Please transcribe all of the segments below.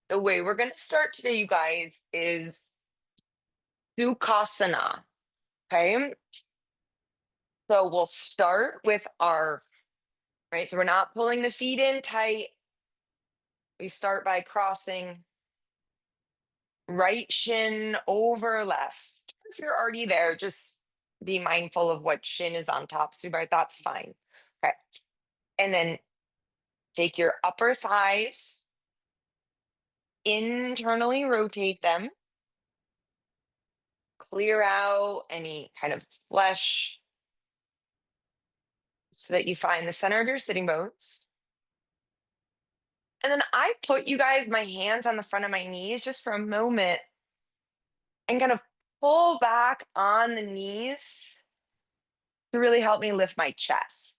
The way we're going to start today, you guys, is Sukhasana. Okay. So we'll start with right. So we're not pulling the feet in tight. We start by crossing right shin over left. If you're already there, just be mindful of what shin is on top. So that's fine. Okay. And then take your upper thighs, internally rotate them, clear out any kind of flesh so that you find the center of your sitting bones. And then I put you guys my hands on the front of my knees just for a moment and kind of pull back on the knees to really help me lift my chest.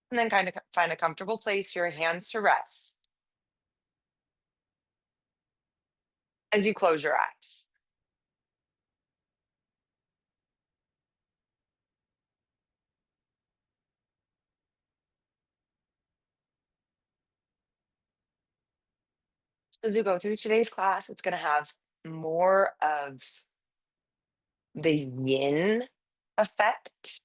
And then kind of find a comfortable place for your hands to rest as you close your eyes. As we go through today's class, it's going to have more of the yin effect,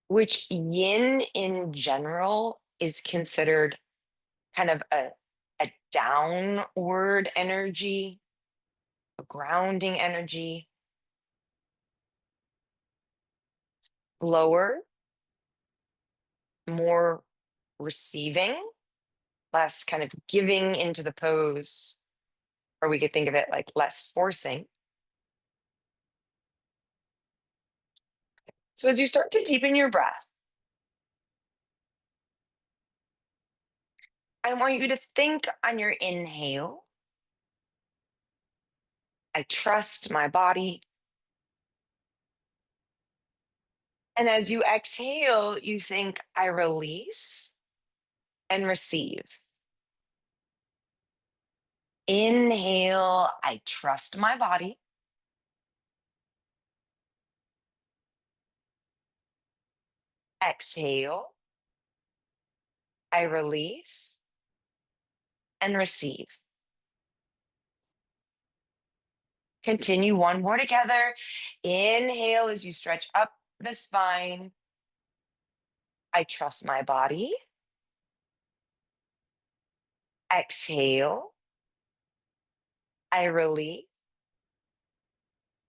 which yin in general is considered kind of a downward energy, a grounding energy, lower, more receiving, less kind of giving into the pose, or we could think of it like less forcing. So as you start to deepen your breath, I want you to think on your inhale, I trust my body. And as you exhale, you think, I release and receive. Inhale, I trust my body. Exhale, I release and receive. Continue one more together. Inhale as you stretch up the spine. I trust my body. Exhale, I release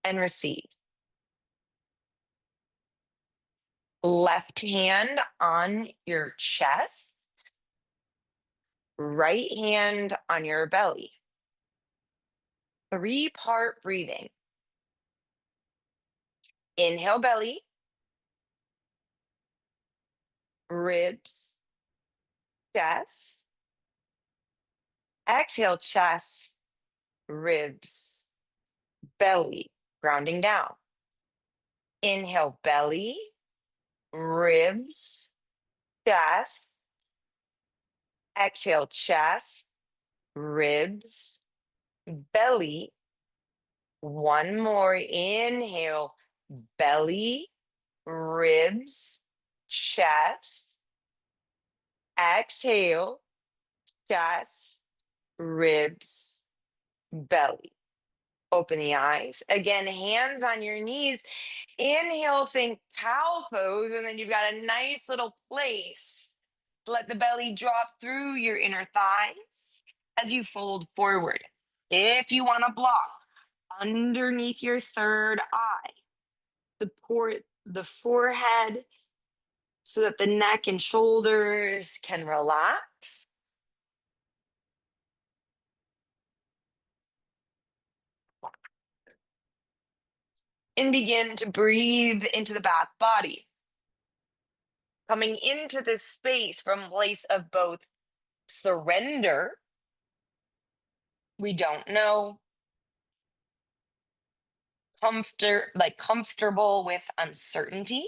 and receive. Left hand on your chest, right hand on your belly. 3-part breathing. Inhale, belly, ribs, chest. Exhale, chest, ribs, belly, grounding down. Inhale, belly, ribs, chest. Exhale, chest, ribs, belly. One more. Inhale, belly, ribs, chest. Exhale, chest, ribs, belly. Open the eyes. Again, hands on your knees. Inhale, think cow pose, and then you've got a nice little place. Let the belly drop through your inner thighs as you fold forward. If you want to block underneath your third eye, support the forehead so that the neck and shoulders can relax. And begin to breathe into the back body. Coming into this space from a place of both surrender, we don't know, comfortable with uncertainty,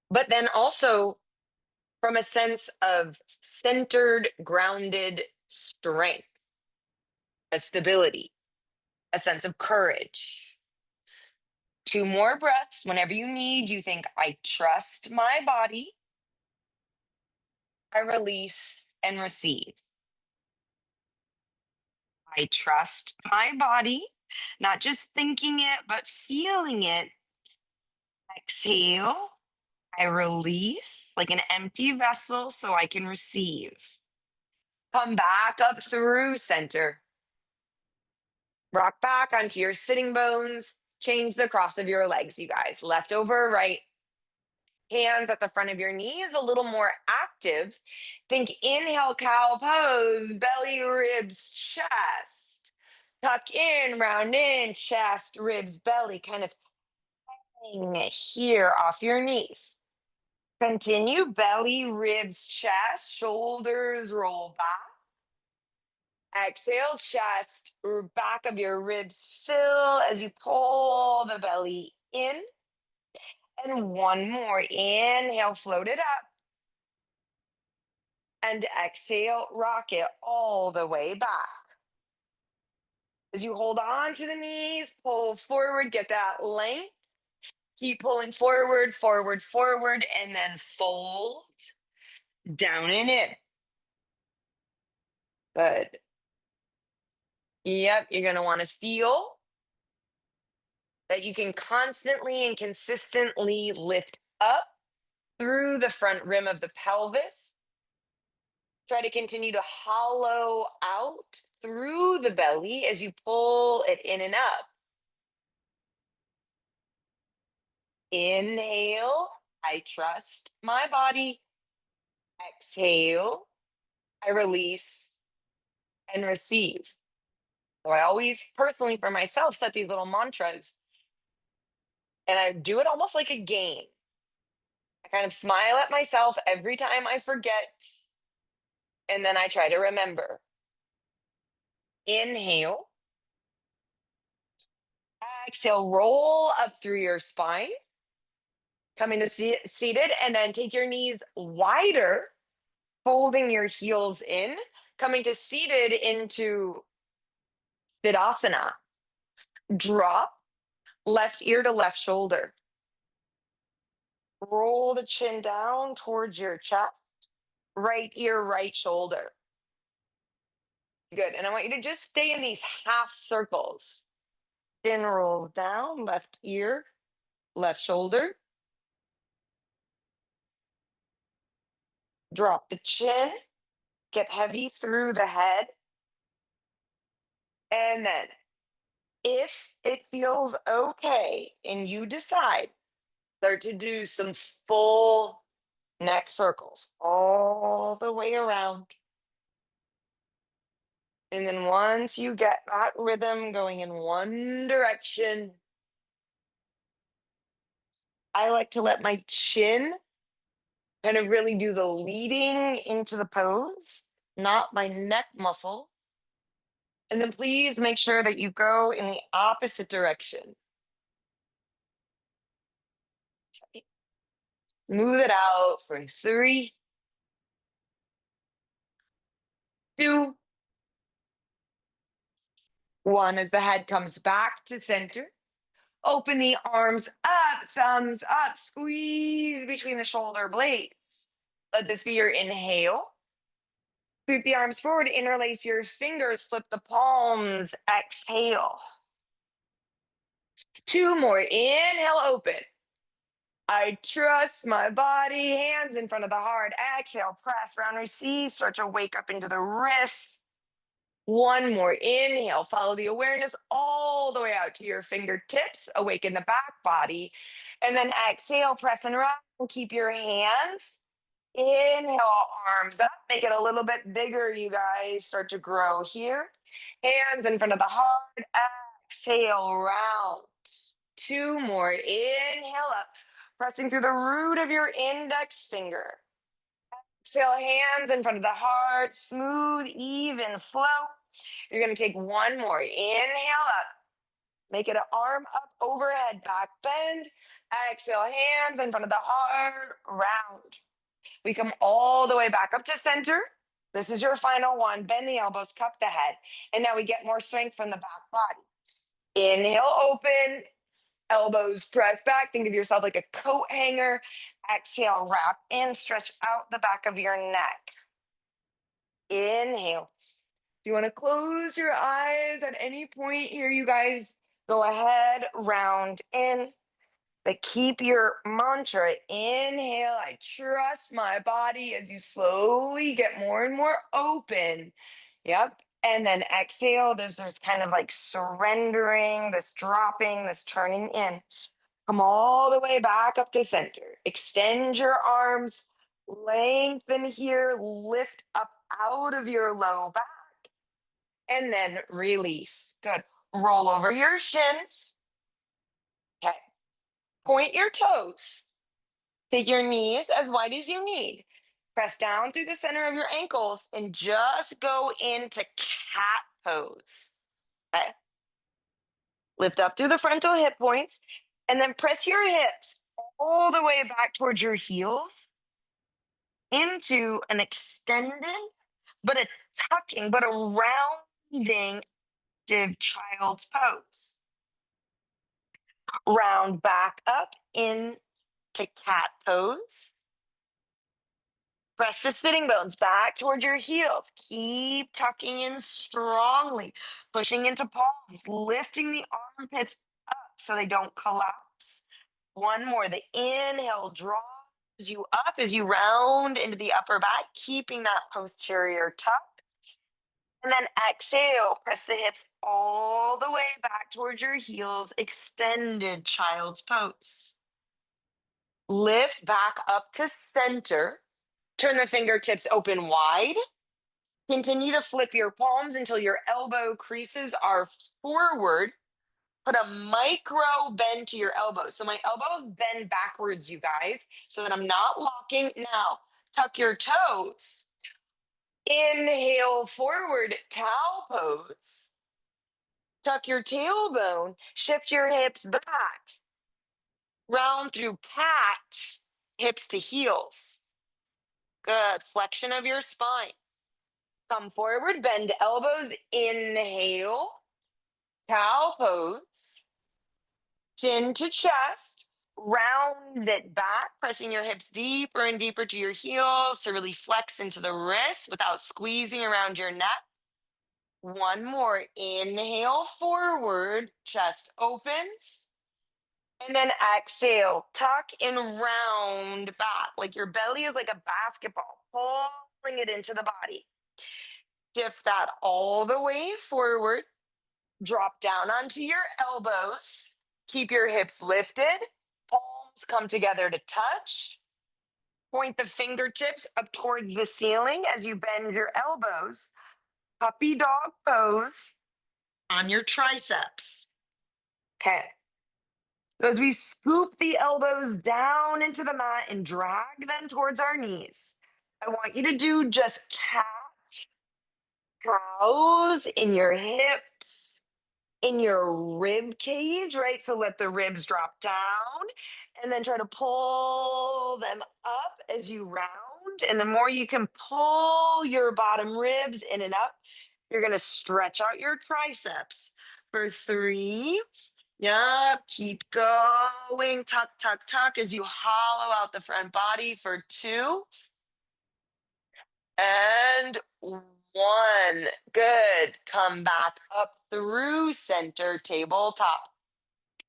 but then also from a sense of centered, grounded strength, a stability, a sense of courage. 2 more breaths. Whenever you need, you think, I trust my body. I release and receive. I trust my body, not just thinking it, but feeling it. Exhale. I release like an empty vessel so I can receive. Come back up through center. Rock back onto your sitting bones. Change the cross of your legs, you guys. Left over right. Hands at the front of your knees, a little more active. Think inhale, cow pose, belly, ribs, chest. Tuck in, round in, chest, ribs, belly, kind of hang here off your knees. Continue, belly, ribs, chest, shoulders roll back. Exhale, chest, back of your ribs fill as you pull the belly in. And one more. Inhale, float it up. And exhale, rock it all the way back. As you hold on to the knees, pull forward, get that length. Keep pulling forward, forward, forward, and then fold down and in. Good. Yep, you're going to want to feel that you can constantly and consistently lift up through the front rim of the pelvis. Try to continue to hollow out through the belly as you pull it in and up. Inhale, I trust my body. Exhale, I release and receive. So I always personally for myself set these little mantras and I do it almost like a game. I kind of smile at myself every time I forget and then I try to remember. Inhale, exhale, roll up through your spine. Come into seated and then take your knees wider, folding your heels in, coming to seated into Siddhasana. Drop left ear to left shoulder. Roll the chin down towards your chest, right ear, right shoulder. Good. And I want you to just stay in these half circles. Chin rolls down, left ear, left shoulder. Drop the chin, get heavy through the head. And then, if it feels okay and you decide, start to do some full neck circles all the way around. And then once you get that rhythm going in one direction, I like to let my chin kind of really do the leading into the pose, not my neck muscle. And then please make sure that you go in the opposite direction. Smooth it out for 3, 2, 1. As the head comes back to center, open the arms up, thumbs up, squeeze between the shoulder blades. Let this be your inhale. Sweep the arms forward, interlace your fingers, flip the palms, exhale. 2 more, inhale, open. I trust my body, hands in front of the heart. Exhale, press, round, receive, start to wake up into the wrists. 1 more, inhale, follow the awareness all the way out to your fingertips, awaken the back body. And then exhale, press and round, keep your hands. Inhale, arms up, make it a little bit bigger, you guys. Start to grow here. Hands in front of the heart. Exhale, round. 2 more. Inhale up, pressing through the root of your index finger. Exhale, hands in front of the heart. Smooth, even flow. You're going to take 1 more. Inhale up. Make it an arm up, overhead, back bend. Exhale, hands in front of the heart. Round. We come all the way back up to center. This is your final one. Bend the elbows, cup the head. And now we get more strength from the back body. Inhale, open. Elbows press back. Think of yourself like a coat hanger. Exhale, wrap in, stretch out the back of your neck. Inhale. If you want to close your eyes at any point here, you guys, go ahead, round in. But keep your mantra. Inhale, I trust my body as you slowly get more and more open. Yep. And then exhale, there's kind of like surrendering, this dropping, this turning in. Come all the way back up to center. Extend your arms, lengthen here, lift up out of your low back, and then release. Good. Roll over your shins. Okay. Point your toes. Take your knees as wide as you need. Press down through the center of your ankles and just go into cat pose. Okay. Lift up through the frontal hip points and then press your hips all the way back towards your heels into an extended, but a tucking, but a rounding active child's pose. Round back up into cat pose. Press the sitting bones back towards your heels. Keep tucking in strongly, pushing into palms, lifting the armpits up so they don't collapse. One more. The inhale draws you up as you round into the upper back, keeping that posterior tuck. And then exhale, press the hips all the way back towards your heels, extended child's pose. Lift back up to center. Turn the fingertips open wide. Continue to flip your palms until your elbow creases are forward. Put a micro bend to your elbows. So my elbows bend backwards, you guys, so that I'm not locking. Now, tuck your toes. Inhale forward, cow pose. Tuck your tailbone. Shift your hips back. Round through cat, hips to heels. Good. Flexion of your spine. Come forward, bend elbows, inhale, cow pose, chin to chest, round it back, pressing your hips deeper and deeper to your heels to really flex into the wrists without squeezing around your neck. One more, inhale forward, chest opens, and then exhale, tuck and round back, like your belly is like a basketball, pulling it into the body. Shift that all the way forward. Drop down onto your elbows. Keep your hips lifted. Palms come together to touch. Point the fingertips up towards the ceiling as you bend your elbows. Puppy dog pose on your triceps. Okay. So as we scoop the elbows down into the mat and drag them towards our knees, I want you to do just cat cows in your hips, in your rib cage, right? So let the ribs drop down and then try to pull them up as you round. And the more you can pull your bottom ribs in and up, you're going to stretch out your triceps for 3. Yep. Keep going. Tuck, tuck, tuck as you hollow out the front body for 2. And 1. Good. Come back up through center, tabletop.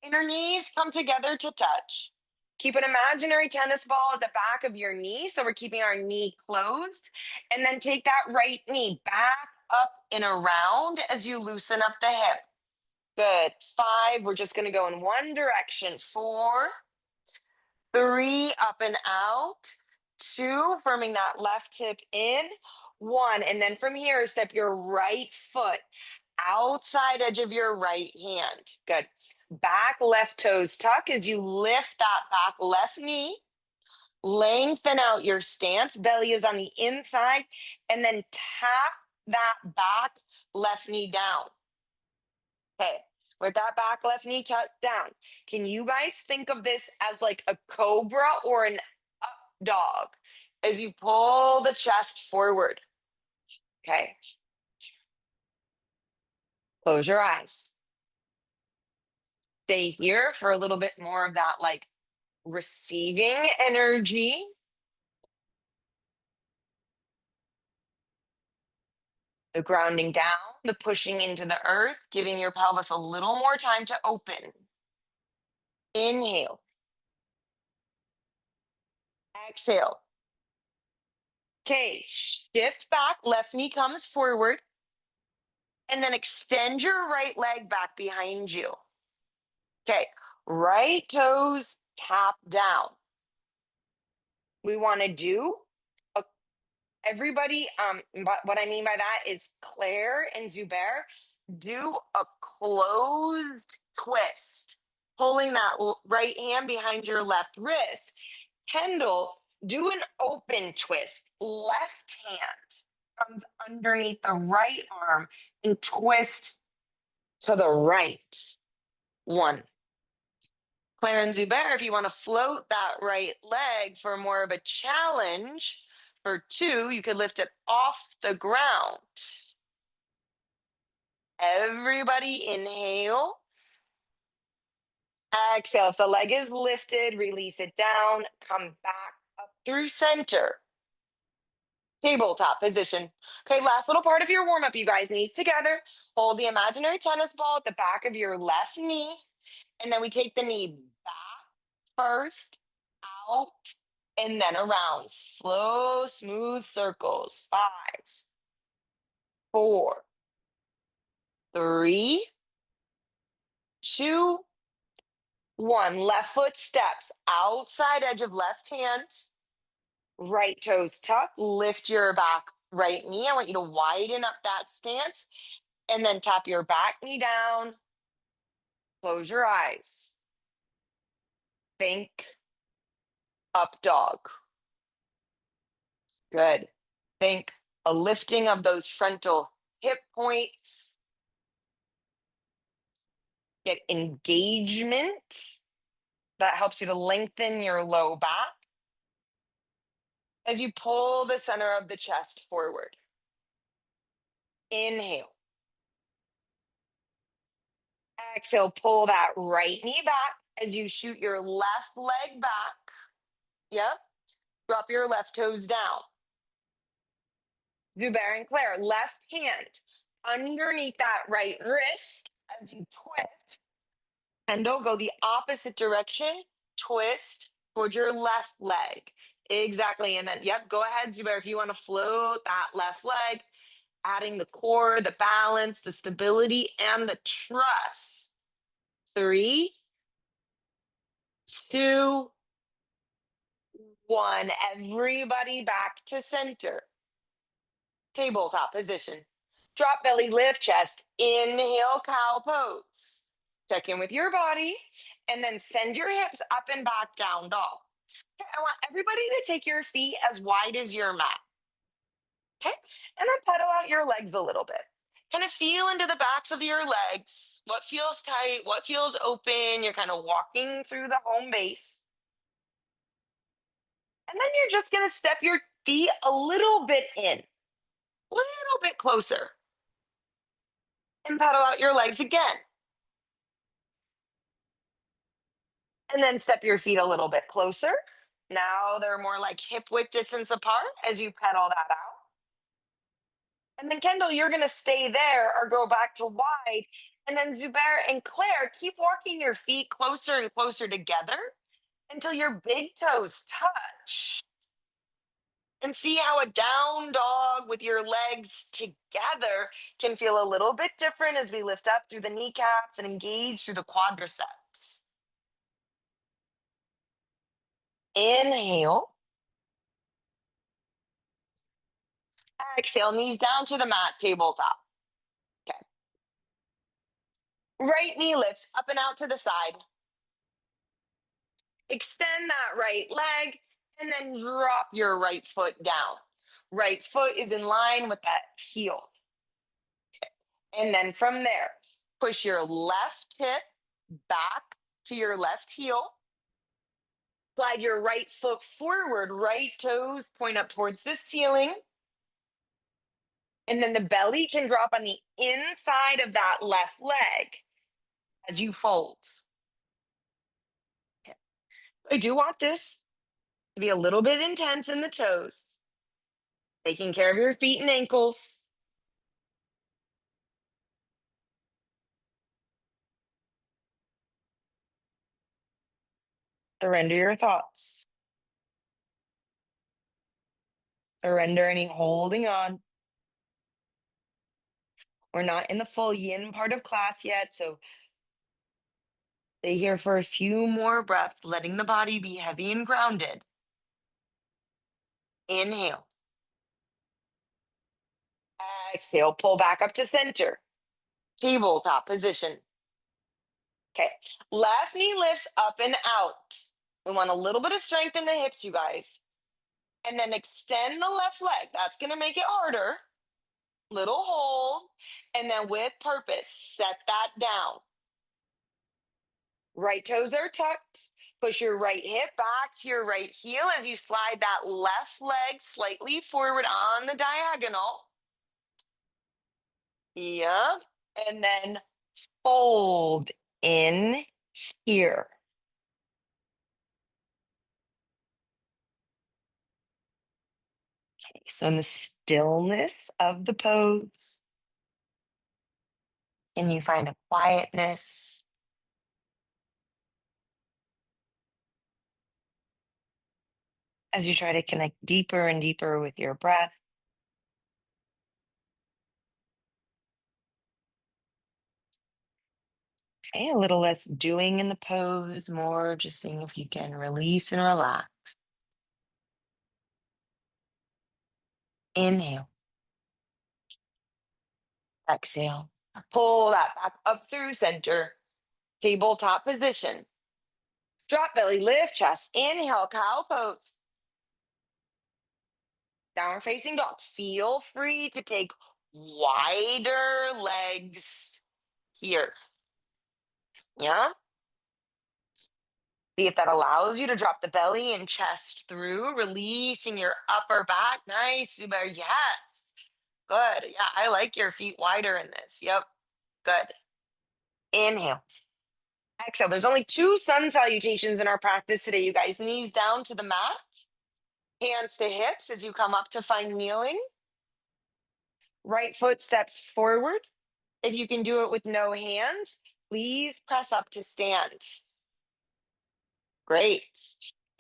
Inner knees come together to touch. Keep an imaginary tennis ball at the back of your knee. So we're keeping our knee closed. And then take that right knee back up and around as you loosen up the hip. Good. 5. We're just going to go in one direction. 4. 3, up and out. 2, firming that left hip in. 1, and then from here, step your right foot outside edge of your right hand. Good. Back left toes tuck as you lift that back left knee. Lengthen out your stance. Belly is on the inside. And then tap that back left knee down. Okay. With that back left knee tucked down. Can you guys think of this as like a cobra or an up dog as you pull the chest forward? Okay. Close your eyes. Stay here for a little bit more of that like receiving energy, the grounding down, the pushing into the earth, giving your pelvis a little more time to open. Inhale, exhale. Okay, shift back, left knee comes forward, and then extend your right leg back behind you. Okay, right toes tap down. We want to do a, everybody, but what I mean by that is Claire and Zubair do a closed twist, pulling that right hand behind your left wrist. Kendall, do an open twist. Left hand comes underneath the right arm and twist to the right. One. Claire and Zubair, if you want to float that right leg for more of a challenge, for two, you could lift it off the ground. Everybody inhale. Exhale. If the leg is lifted, release it down. Come back up through center. Tabletop position. Okay, last little part of your warm up, you guys. Knees together. Hold the imaginary tennis ball at the back of your left knee. And then we take the knee back first, out, and then around. Slow, smooth circles. 5, 4, 3, 2, 1. Left foot steps outside edge of left hand. Right toes tuck. Lift your back right knee. I want you to widen up that stance and then tap your back knee down. Close your eyes. Think up dog. Good. Think a lifting of those frontal hip points. Get engagement. That helps you to lengthen your low back as you pull the center of the chest forward. Inhale. Exhale, pull that right knee back as you shoot your left leg back. Yep. Drop your left toes down. Zubair and Claire, left hand underneath that right wrist as you twist. Kendall, go the opposite direction. Twist towards your left leg. Exactly. And then, yep, go ahead, Zubair, if you want to float that left leg, adding the core, the balance, the stability, and the trust. 3, 2, 1. Everybody back to center. Tabletop position. Drop belly, lift chest. Inhale, cow pose. Check in with your body and then send your hips up and back, down dog. Okay, I want everybody to take your feet as wide as your mat. Okay, and then pedal out your legs a little bit. Kind of feel into the backs of your legs. What feels tight? What feels open? You're kind of walking through the home base. And then you're just going to step your feet a little bit in, a little bit closer. And pedal out your legs again. And then step your feet a little bit closer. Now they're more like hip width distance apart as you pedal that out. And then Kendall, you're going to stay there or go back to wide. And then Zubair and Claire, keep walking your feet closer and closer together until your big toes touch. And see how a down dog with your legs together can feel a little bit different as we lift up through the kneecaps and engage through the quadriceps. Inhale. Exhale, knees down to the mat, tabletop. Okay. Right knee lifts up and out to the side. Extend that right leg and then drop your right foot down. Right foot is in line with that heel. Okay. And then from there, push your left hip back to your left heel. Slide your right foot forward, right toes point up towards the ceiling. And then the belly can drop on the inside of that left leg as you fold. I do want this to be a little bit intense in the toes, taking care of your feet and ankles. Surrender your thoughts. Surrender any holding on. We're not in the full yin part of class yet, so stay here for a few more breaths, letting the body be heavy and grounded. Inhale. Exhale, pull back up to center. Tabletop position. Okay. Left knee lifts up and out. We want a little bit of strength in the hips, you guys. And then extend the left leg. That's going to make it harder. Little hold. And then with purpose, set that down. Right toes are tucked. Push your right hip back to your right heel as you slide that left leg slightly forward on the diagonal. Yeah. And then fold in here. Okay, so in the stillness of the pose, can you find a quietness as you try to connect deeper and deeper with your breath? Okay, a little less doing in the pose, more just seeing if you can release and relax. Inhale, exhale. Pull that back up through center. Tabletop position. Drop belly, lift chest. Inhale, cow pose. Downward facing dog. Feel free to take wider legs here. Yeah. See if that allows you to drop the belly and chest through, releasing your upper back. Nice, Zubair. Yes. Good. Yeah, I like your feet wider in this. Yep. Good. Inhale. Exhale. There's only two sun salutations in our practice today, you guys. Knees down to the mat, hands to hips as you come up to find kneeling. Right foot steps forward. If you can do it with no hands, please press up to stand. Great.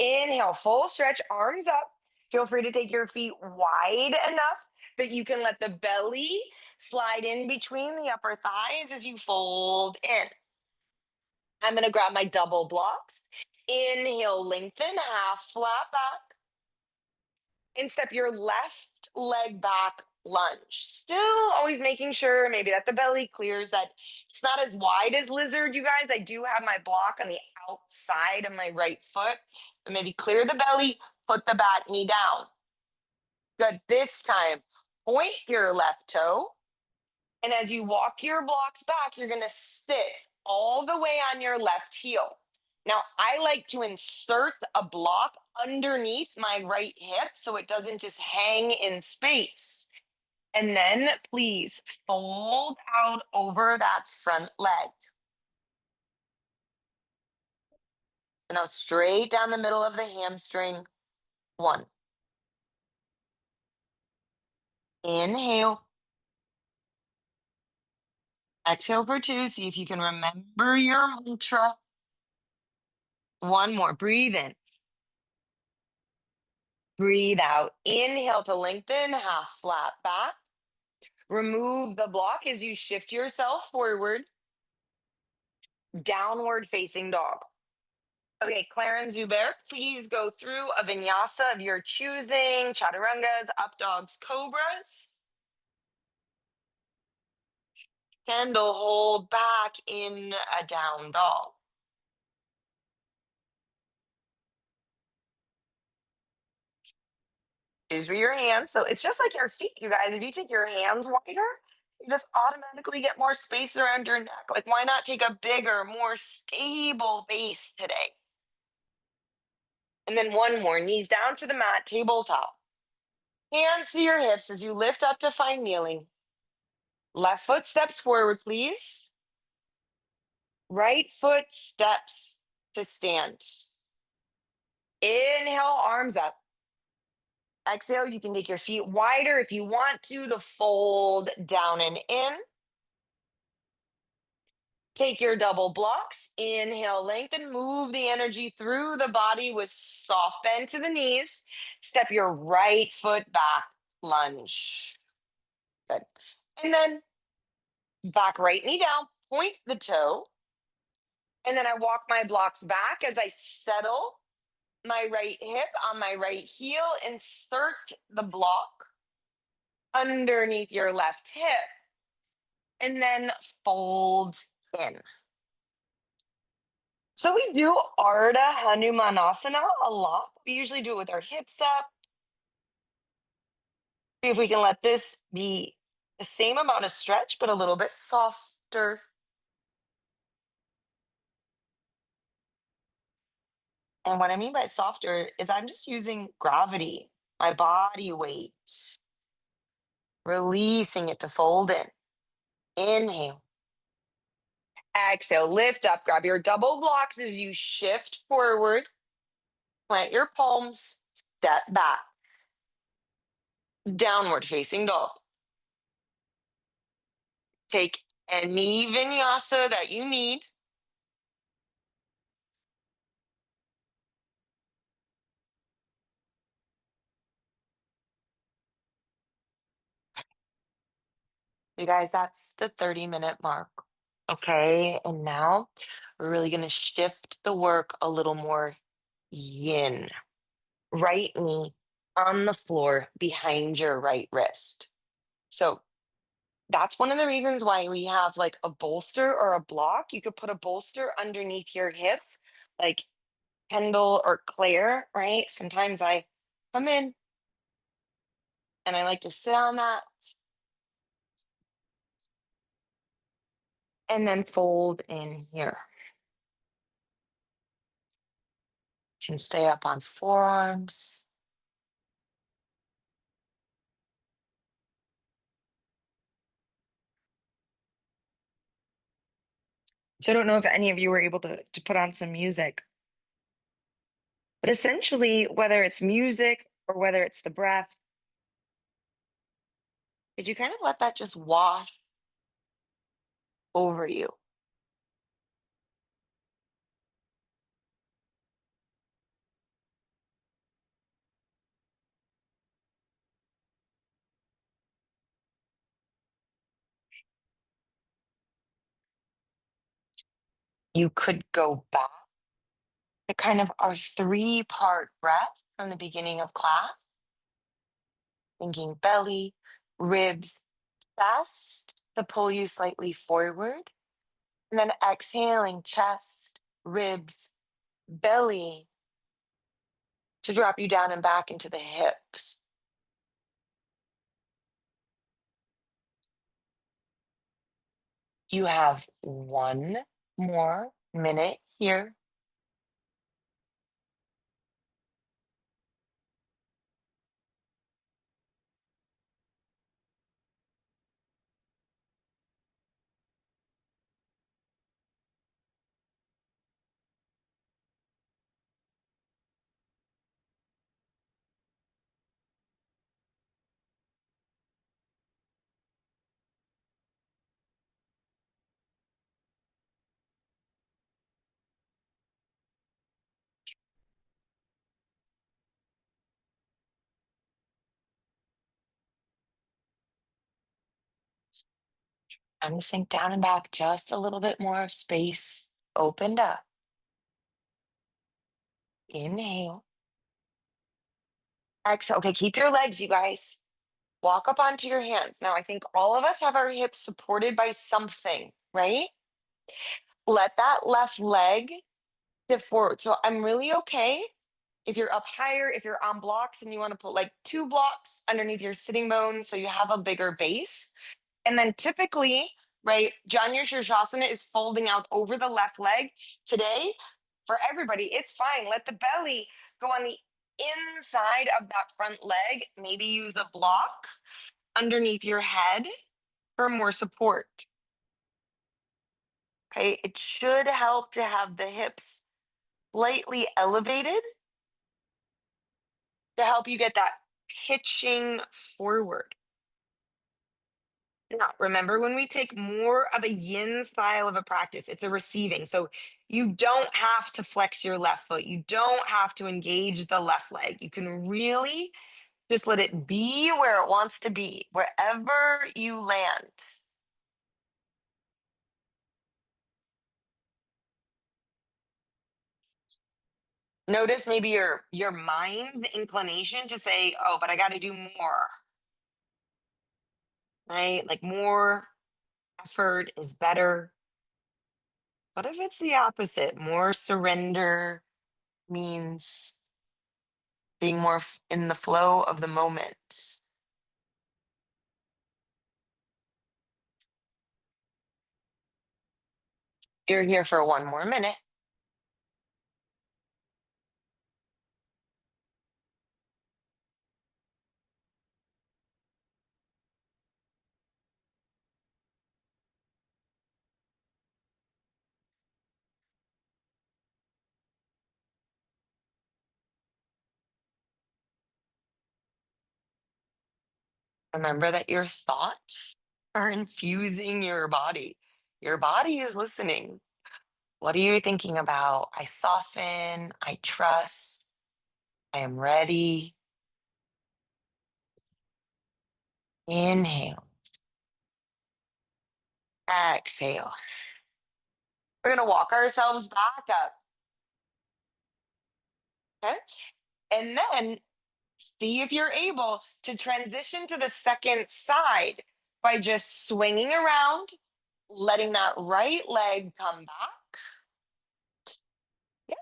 Inhale, full stretch, arms up. Feel free to take your feet wide enough that you can let the belly slide in between the upper thighs as you fold in. I'm going to grab my double blocks. Inhale, lengthen, half flat back. And step your left leg back, lunge. Still always making sure maybe that the belly clears, that it's not as wide as lizard, you guys. I do have my block on the outside of my right foot, but maybe clear the belly, put the back knee down. Good. This time, point your left toe. And as you walk your blocks back, you're going to sit all the way on your left heel. Now, I like to insert a block underneath my right hip so it doesn't just hang in space. And then please fold out over that front leg. And now straight down the middle of the hamstring. 1. Inhale. Exhale for 2. See if you can remember your mantra. 1 more. Breathe in. Breathe out. Inhale to lengthen, half flat back. Remove the block as you shift yourself forward. Downward facing dog. Okay, Clarence Zubair, please go through a vinyasa of your choosing. Chaturangas, up dogs, cobras. Candle hold back in a down dog. Choose with your hands. So it's just like your feet, you guys. If you take your hands wider, you just automatically get more space around your neck. Like, why not take a bigger, more stable base today? And then 1 more, knees down to the mat, tabletop. Hands to your hips as you lift up to find kneeling. Left foot steps forward, please. Right foot steps to stand. Inhale, arms up. Exhale, you can take your feet wider if you want to fold down and in. Take your double blocks. Inhale, lengthen, move the energy through the body with soft bend to the knees. Step your right foot back, lunge. Good. And then back right knee down, point the toe. And then I walk my blocks back as I settle my right hip on my right heel, insert the block underneath your left hip, and then fold in. So we do Ardha Hanumanasana a lot. We usually do it with our hips up. See if we can let this be the same amount of stretch, but a little bit softer. And what I mean by softer is I'm just using gravity, my body weight, releasing it to fold in. Inhale. Exhale, lift up, grab your double blocks as you shift forward. Plant your palms, step back. Downward facing dog. Take any vinyasa that you need. You guys, that's the 30-minute mark. Okay, and now we're really going to shift the work a little more yin. Right knee on the floor behind your right wrist. So that's one of the reasons why we have like a bolster or a block. You could put a bolster underneath your hips, like Kendall or Claire, right? Sometimes I come in and I like to sit on that and then fold in here. Can stay up on forearms. So I don't know if any of you were able to put on some music, but essentially, whether it's music or whether it's the breath, did you kind of let that just wash over you? You could go back to kind of our three-part breath from the beginning of class, thinking belly, ribs, chest to pull you slightly forward, and then exhaling chest, ribs, belly to drop you down and back into the hips. You have one more minute here. And sink down and back just a little bit more of space opened up. Inhale. Exhale. Okay, keep your legs, you guys. Walk up onto your hands. Now, I think all of us have our hips supported by something, right? Let that left leg shift forward. So I'm really okay if you're up higher, if you're on blocks and you want to put like two blocks underneath your sitting bones so you have a bigger base. And then typically, right, Janu Shirshasana is folding out over the left leg. Today, for everybody, it's fine. Let the belly go on the inside of that front leg. Maybe use a block underneath your head for more support. Okay, it should help to have the hips slightly elevated to help you get that pitching forward. Now, remember when we take more of a yin style of a practice, it's a receiving. So you don't have to flex your left foot. You don't have to engage the left leg. You can really just let it be where it wants to be, wherever you land. Notice maybe your mind inclination to say, "Oh, but I got to do more." Right? Like more effort is better. What if it's the opposite? More surrender means being more in the flow of the moment. You're here for one more minute. Remember that your thoughts are infusing your body. Your body is listening. What are you thinking about? I soften, I trust, I am ready. Inhale, exhale. We're going to walk ourselves back up. Okay. And then see if you're able to transition to the second side by just swinging around, letting that right leg come back. Yep.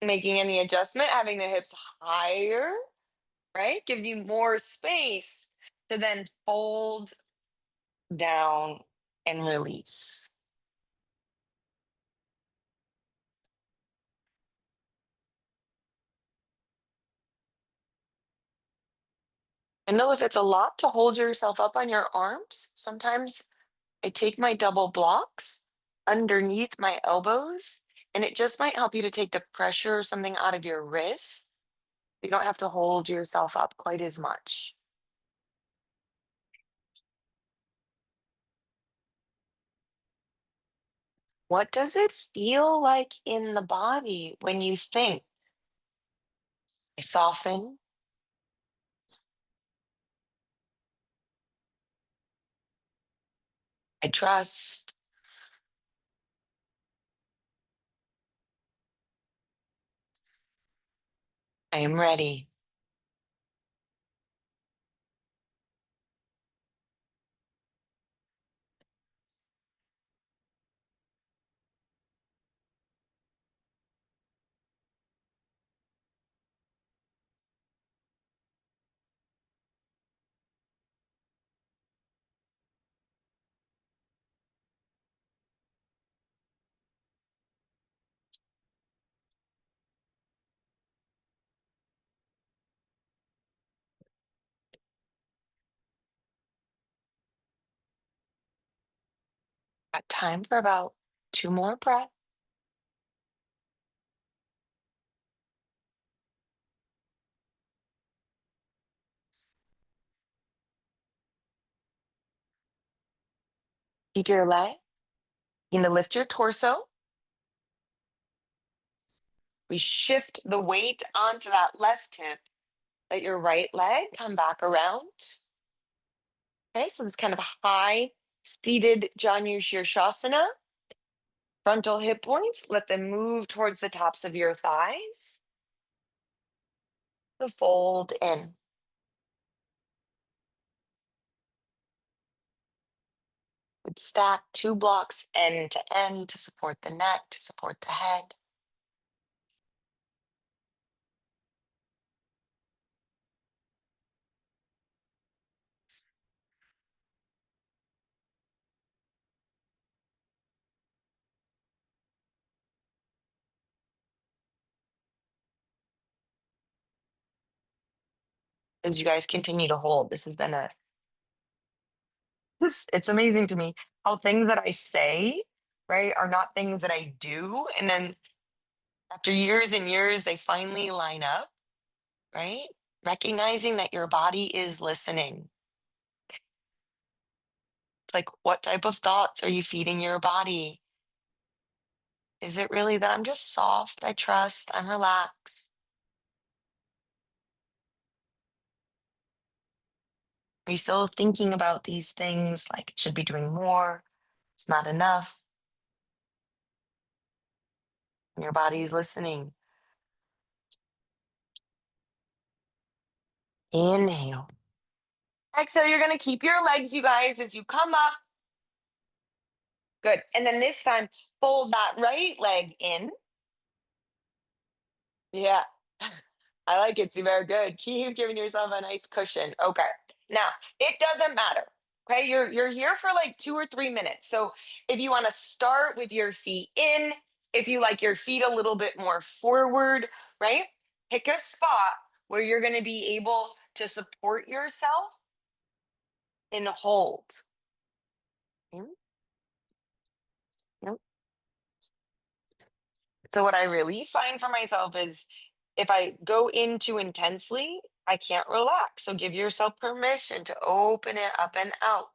Making any adjustment, having the hips higher, right? Gives you more space to then fold down and release. I know if it's a lot to hold yourself up on your arms, sometimes I take my double blocks underneath my elbows, and it just might help you to take the pressure or something out of your wrist. You don't have to hold yourself up quite as much. What does it feel like in the body when you think? I soften, I trust, I am ready. Got time for about two more breaths. Keep your leg. You to lift your torso. We shift the weight onto that left hip. Let your right leg come back around. Okay, so this kind of high seated Janu Shirshasana. Frontal hip points, let them move towards the tops of your thighs. The fold in. Would stack two blocks end to end to support the neck, to support the head. As you guys continue to hold, this has been it's amazing to me how things that I say, right, are not things that I do. And then after years and years, they finally line up. right? Recognizing that your body is listening. It's like, what type of thoughts are you feeding your body? Is it really that I'm just soft, I trust, I'm relaxed? Are you still thinking about these things like should be doing more? It's not enough. And your body's listening. Inhale. Exhale, you're going to keep your legs, you guys, as you come up. Good. And then this time, fold that right leg in. Yeah. I like it. See, very good. Keep giving yourself a nice cushion. Okay. Now, it doesn't matter. Okay. You're here for like 2 or 3 minutes. So if you want to start with your feet in, if you like your feet a little bit more forward, right? Pick a spot where you're going to be able to support yourself and hold. Mm, mm. So what I really find for myself is if I go in too intensely, I can't relax. So give yourself permission to open it up and out.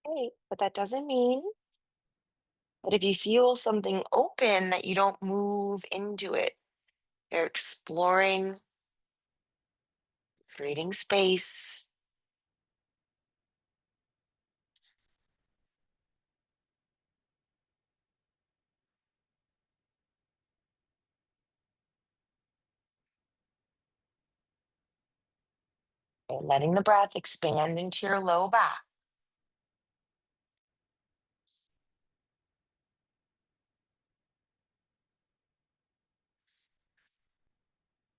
Right. But that doesn't mean that if you feel something open that you don't move into it. You're exploring, creating space, and letting the breath expand into your low back.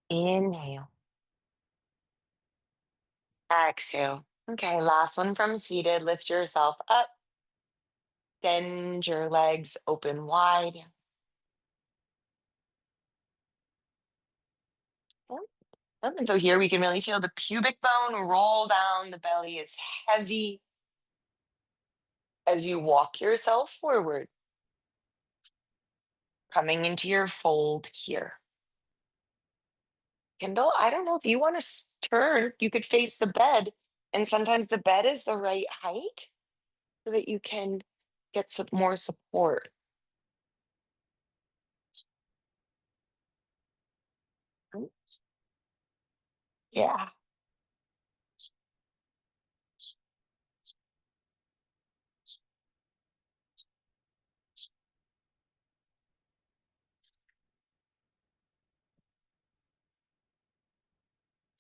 Inhale, exhale. Okay, last one from seated. Lift yourself up, bend your legs open wide. And so here we can really feel the pubic bone roll down. The belly is heavy as you walk yourself forward, coming into your fold here. Kindle, I don't know if you want to turn, you could face the bed, and sometimes the bed is the right height so that you can get some more support. Mm, yeah.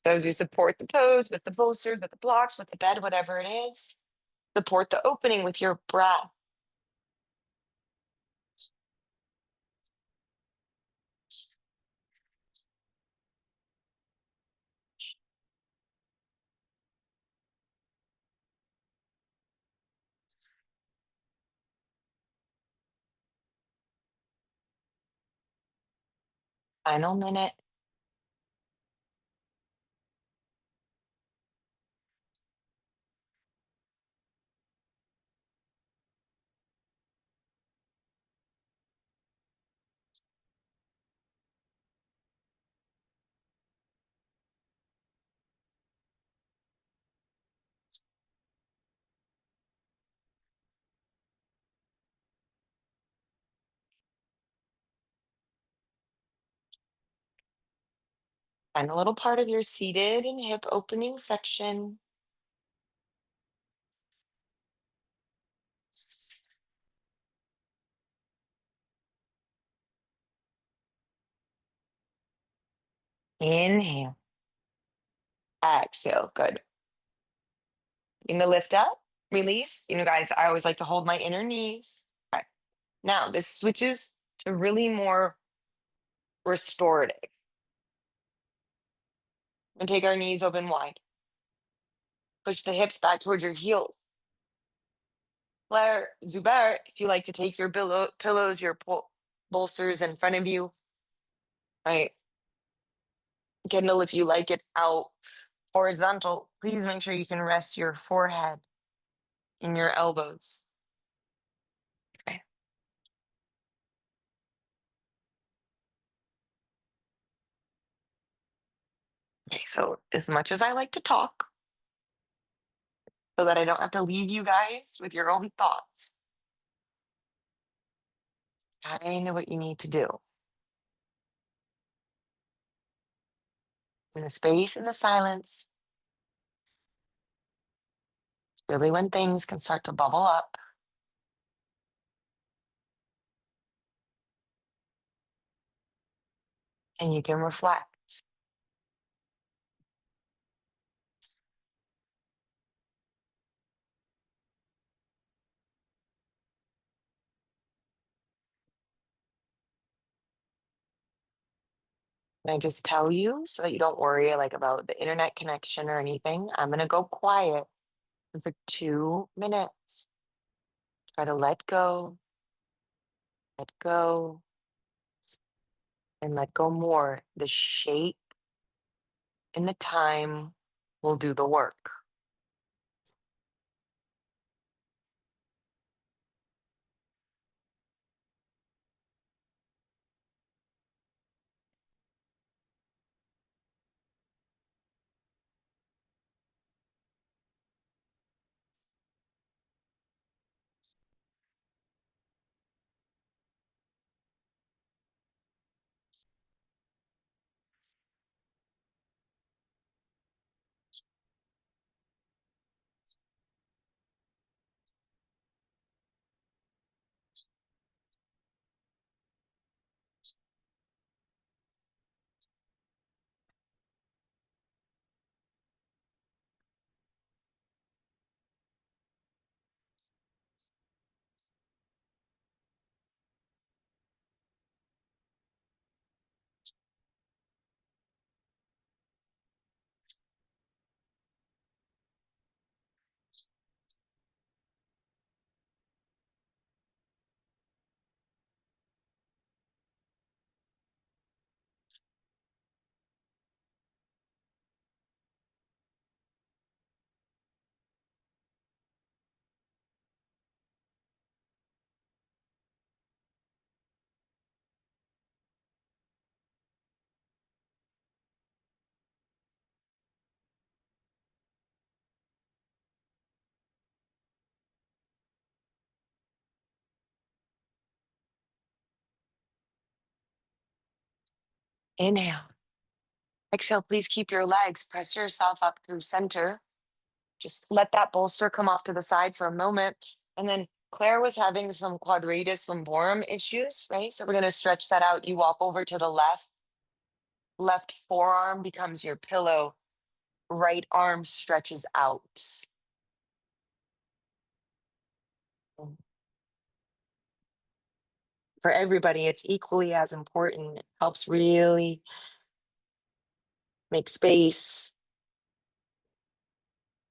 So as we support the pose with the bolsters, with the blocks, with the bed, whatever it is, support the opening with your breath. Final minute. Final little part of your seated and hip opening section. Inhale. Exhale. Good. You're gonna lift up, release. Guys, I always like to hold my inner knees. Okay. Now this switches to really more restorative. And take our knees open wide. Push the hips back towards your heels. Claire, Zubair, if you like to take your pillows, your bolsters in front of you, right? Kendall, if you like it out horizontal, please make sure you can rest your forehead in your elbows. Okay. Okay, so as much as I like to talk, so that I don't have to leave you guys with your own thoughts, I know what you need to do. In the space and the silence, really when things can start to bubble up. And you can reflect. And I just tell you so that you don't worry like about the internet connection or anything. I'm gonna go quiet for 2 minutes. Try to let go, and let go more. The shape and the time will do the work. Inhale. Exhale, please keep your legs. Press yourself up through center. Just let that bolster come off to the side for a moment. And then Claire was having some quadratus lumborum issues, right? So we're going to stretch that out. You walk over to the left. Left forearm becomes your pillow. Right arm stretches out. For everybody, it's equally as important. It helps really make space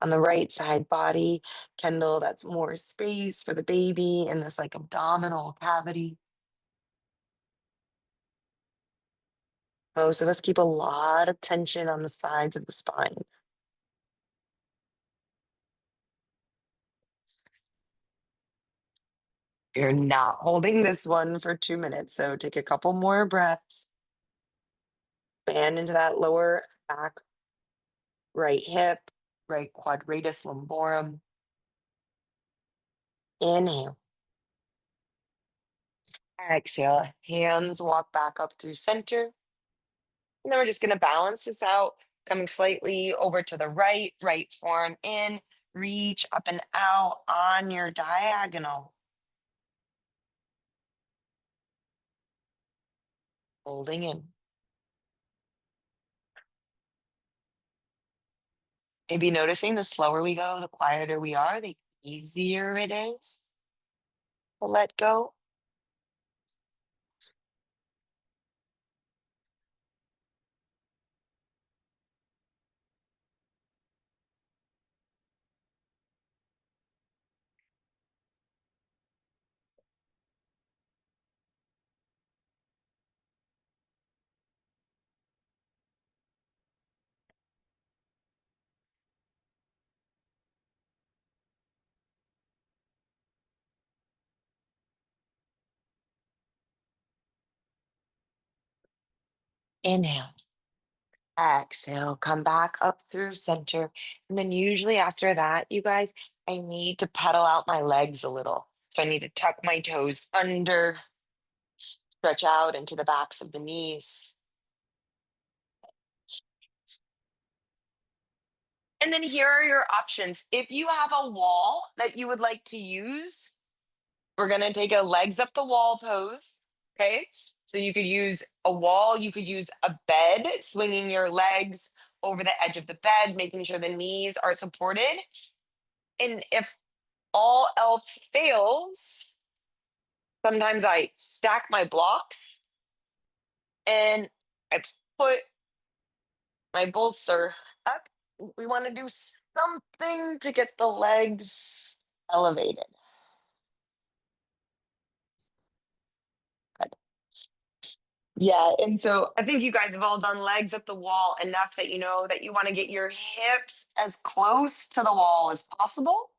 on the right side body. Kendall, that's more space for the baby in this like abdominal cavity. Most of us keep a lot of tension on the sides of the spine. You're not holding this one for 2 minutes, so take a couple more breaths. Bend into that lower back, right hip, right quadratus lumborum. Inhale. Exhale. Hands walk back up through center. And then we're just going to balance this out, coming slightly over to the right, right forearm in, reach up and out on your diagonal. Holding in. Maybe noticing the slower we go, the quieter we are, the easier it is to let go. Inhale. Exhale. Come back up through center. And then usually after that, you guys, I need to pedal out my legs a little. So I need to tuck my toes under, stretch out into the backs of the knees. And then here are your options. If you have a wall that you would like to use, we're going to take a legs up the wall pose. Okay. So you could use a wall, you could use a bed, swinging your legs over the edge of the bed, making sure the knees are supported. And if all else fails, sometimes I stack my blocks and I put my bolster up. We want to do something to get the legs elevated. Good. Yeah, and so I think you guys have all done legs up the wall enough that you know that you want to get your hips as close to the wall as possible.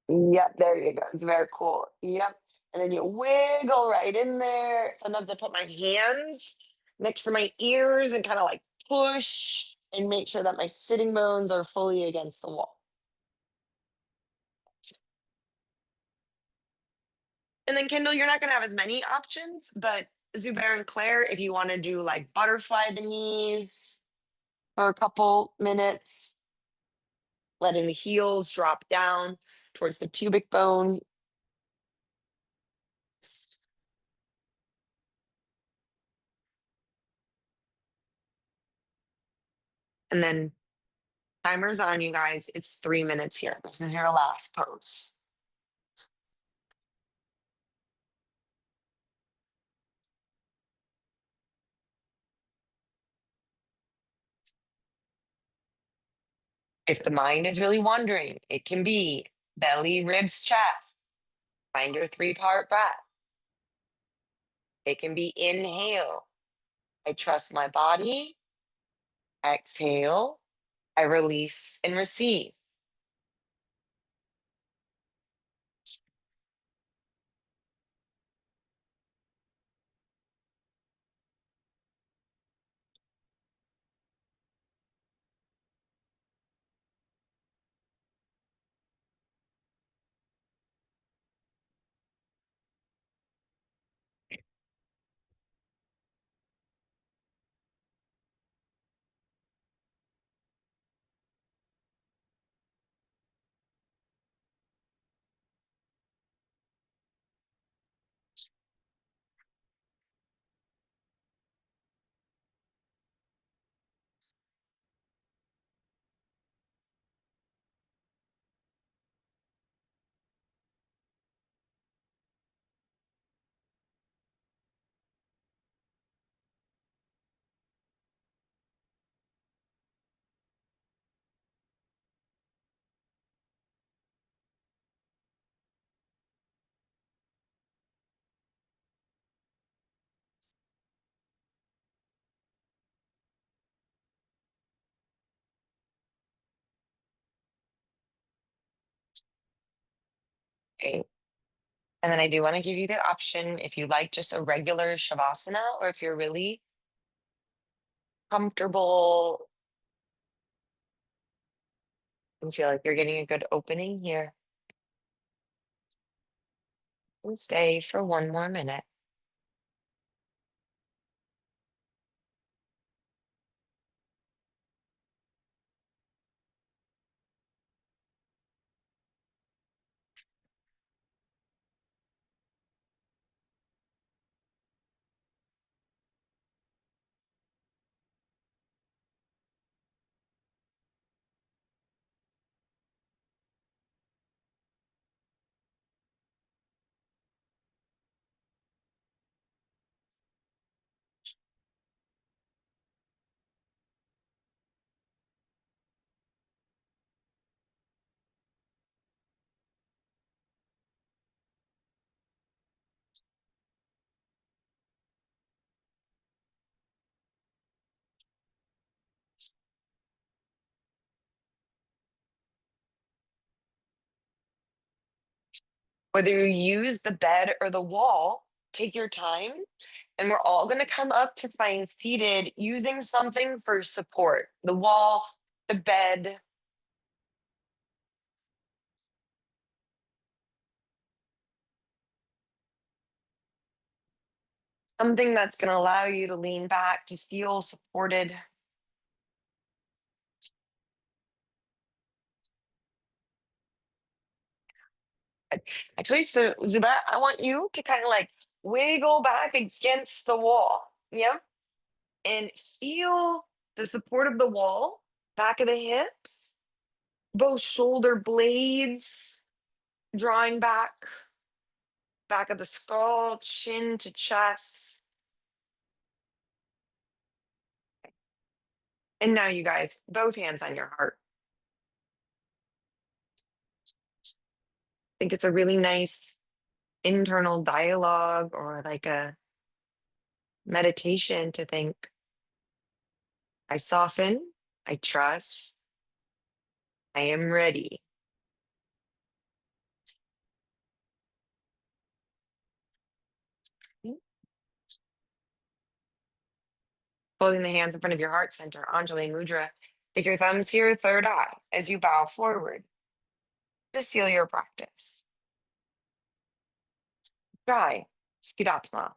Yep, there you go. It's very cool. Yep. And then you wiggle right in there. Sometimes I put my hands next to my ears and kind of like push and make sure that my sitting bones are fully against the wall. And then Kendall, you're not going to have as many options, but Zubair and Claire, if you want to do like butterfly the knees for a couple minutes, letting the heels drop down towards the pubic bone. And then timer's on, you guys. It's 3 minutes here. This is your last pose. If the mind is really wandering, it can be belly, ribs, chest. Find your 3-part breath. It can be inhale. I trust my body. Exhale. I release and receive. Okay. And then I do want to give you the option if you like just a regular Shavasana or if you're really comfortable and feel like you're getting a good opening here, and stay for one more minute. Whether you use the bed or the wall, take your time. And we're all going to come up to find seated using something for support, the wall, the bed. Something that's going to allow you to lean back, to feel supported. Actually, so Zuba, I want you to kind of like wiggle back against the wall. Yeah. And feel the support of the wall, back of the hips, both shoulder blades drawing back of the skull, chin to chest. And now, you guys, both hands on your heart. I think it's a really nice internal dialogue or like a meditation to think, I soften, I trust, I am ready. Holding the hands in front of your heart center, Anjali Mudra. Take your thumbs to your third eye as you bow forward to seal your practice. Jai, Siddhatma.